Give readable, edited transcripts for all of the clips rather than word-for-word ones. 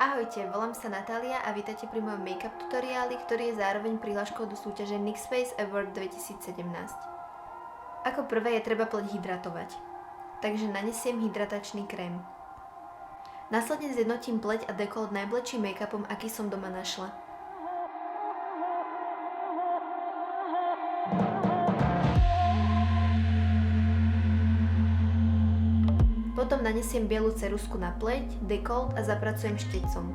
Ahojte, volám sa Natália a vítajte pri mojom make-up tutoriáli, ktorý je zároveň prihláškou do súťaže NYX Face Award 2017. Ako prvé je treba pleť hydratovať, takže nanesiem hydratačný krém. Následne zjednotím pleť a dekolt najbledším make-upom, aký som doma našla. Potom nanesiem bielu ceruzku na pleť, dekolt a zapracujem štecom.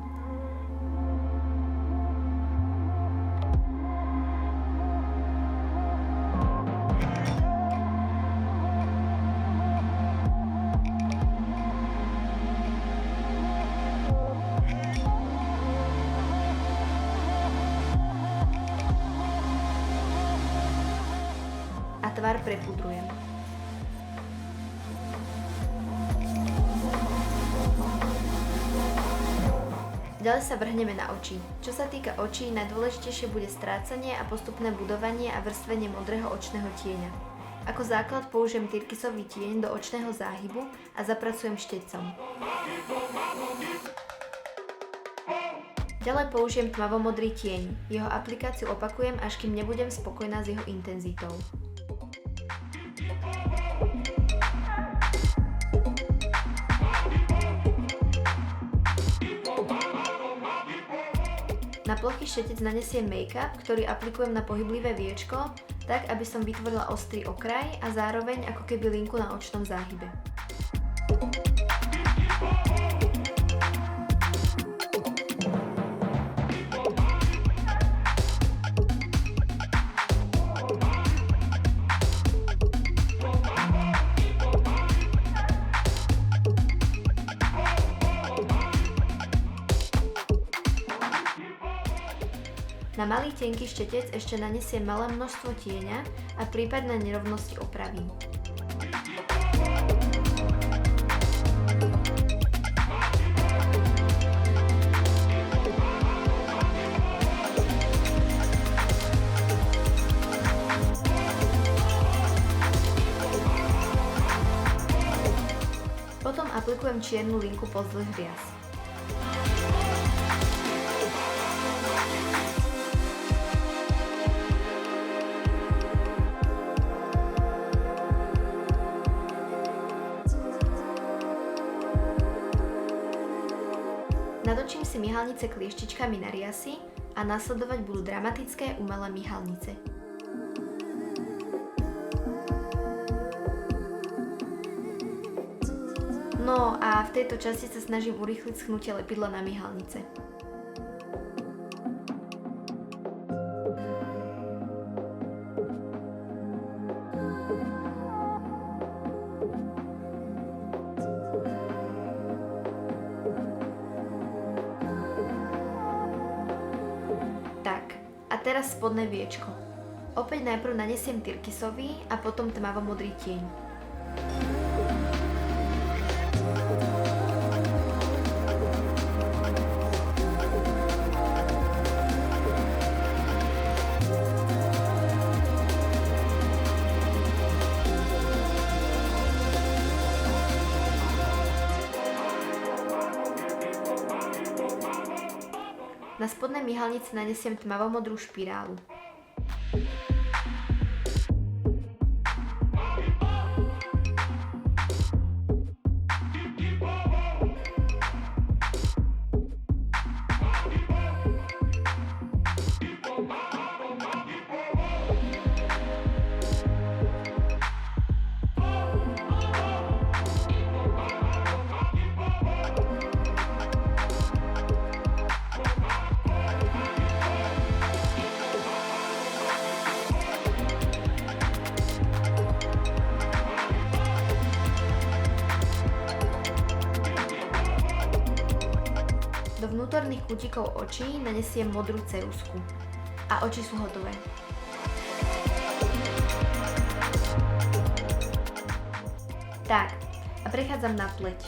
A tvár prepudrujem. Ďalej sa vrhneme na oči. Čo sa týka očí, najdôležitejšie bude strácanie a postupné budovanie a vrstvenie modrého očného tieňa. Ako základ použijem tyrkysový tieň do očného záhybu a zapracujem štecom. Ďalej použijem tmavomodrý tieň. Jeho aplikáciu opakujem, až kým nebudem spokojná s jeho intenzitou. Na plochý štetec nanesiem make-up, ktorý aplikujem na pohyblivé viečko, tak aby som vytvorila ostrý okraj a zároveň ako keby linku na očnom záhybe. Na malý tenký štetec ešte nanesiem malé množstvo tieňa a prípadné nerovnosti opravím. Potom aplikujem čiernu linku pozdĺž rias. Natočím si myhalnice klieštičkami na riasy a nasledovať budú dramatické umelé myhalnice. No a v tejto časti sa snažím urýchliť schnutie lepidla na myhalnice. A teraz spodné viečko. Opäť najprv nanesiem tyrkysový a potom tmavomodrý tieň. Na spodnej myhalnici nanesiem tmavomodrú špirálu. Do vnútorných kútikov očí nanesiem modrú ceruzku. A oči sú hotové. Tak, a prechádzam na pleť.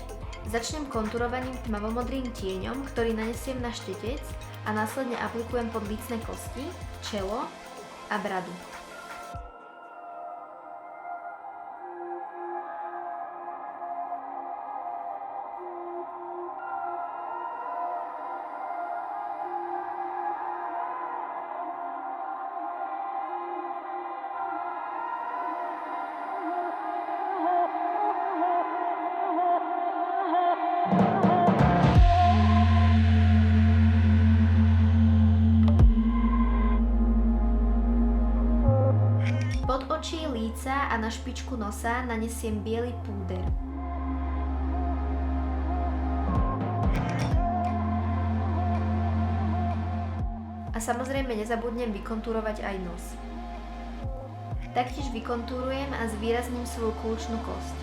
Začnem konturovaním tmavomodrým tieňom, ktorý nanesiem na štetec a následne aplikujem pod lícne kosti, čelo a bradu. a na špičku nosa nanesiem biely púder. A samozrejme nezabudnem vykontúrovať aj nos. Taktiež vykontúrujem a zvýrazním svoju kľúčnú kosť.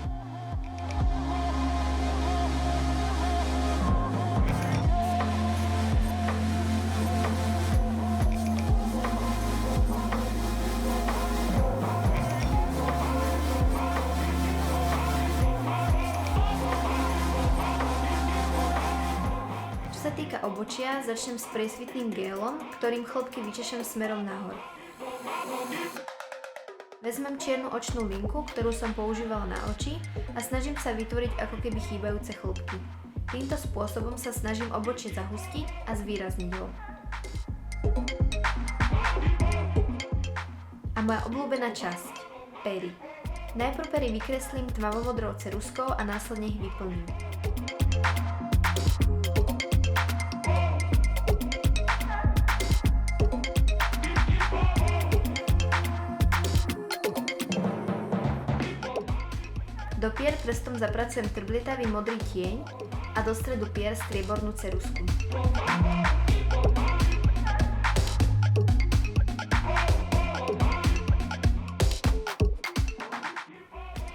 Čo sa týka obočia, začnem s priesvitným gélom, ktorým chlopky vyčešem smerom nahor. Vezmem čiernu očnú linku, ktorú som používala na oči a snažím sa vytvoriť ako keby chýbajúce chlopky. Týmto spôsobom sa snažím obočie zahustiť a zvýrazniť ho. A moja obľúbená časť – pery. Najprv pery vykreslím tmavomodrou ceruzkou a následne ich vyplním. Do pier prstom zapracujem trblietavý modrý tieň a do stredu pier striebornú ceruzku.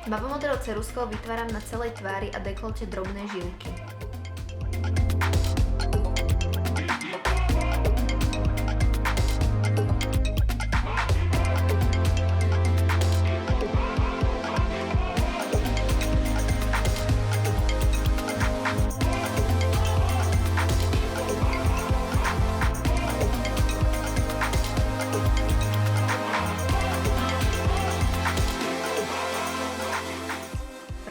Tmavomodrou ceruzkou vytváram na celej tvári a dekolte drobné žilky.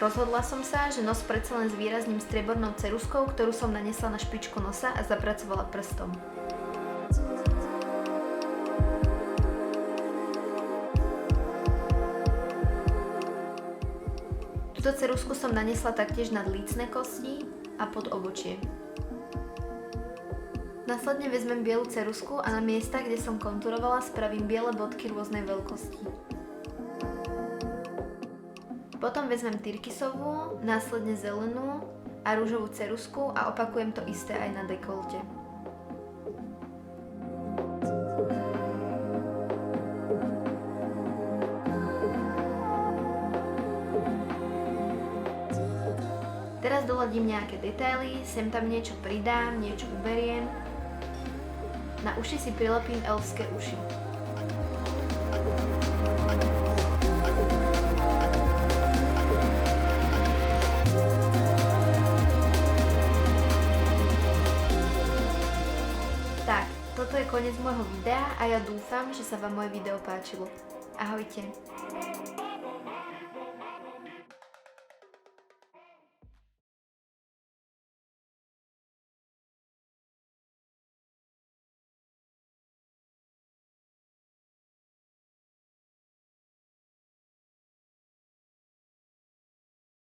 Rozhodla som sa, že nos predsa len zvýrazním striebornou ceruzkou, ktorú som nanesla na špičku nosa a zapracovala prstom. Túto ceruzku som nanesla taktiež nad lícne kosti a pod obočie. Následne vezmem bielu ceruzku a na miesta, kde som konturovala, spravím biele bodky rôznej veľkosti. Potom vezmem tyrkysovú, následne zelenú a ružovú ceruzku a opakujem to isté aj na dekolte. Teraz doladím nejaké detaily, sem tam niečo pridám, niečo uberiem. Na uši si prilepím elfské uši. Toto je koniec môjho videa a ja dúfam, že sa vám moje video páčilo. Ahojte.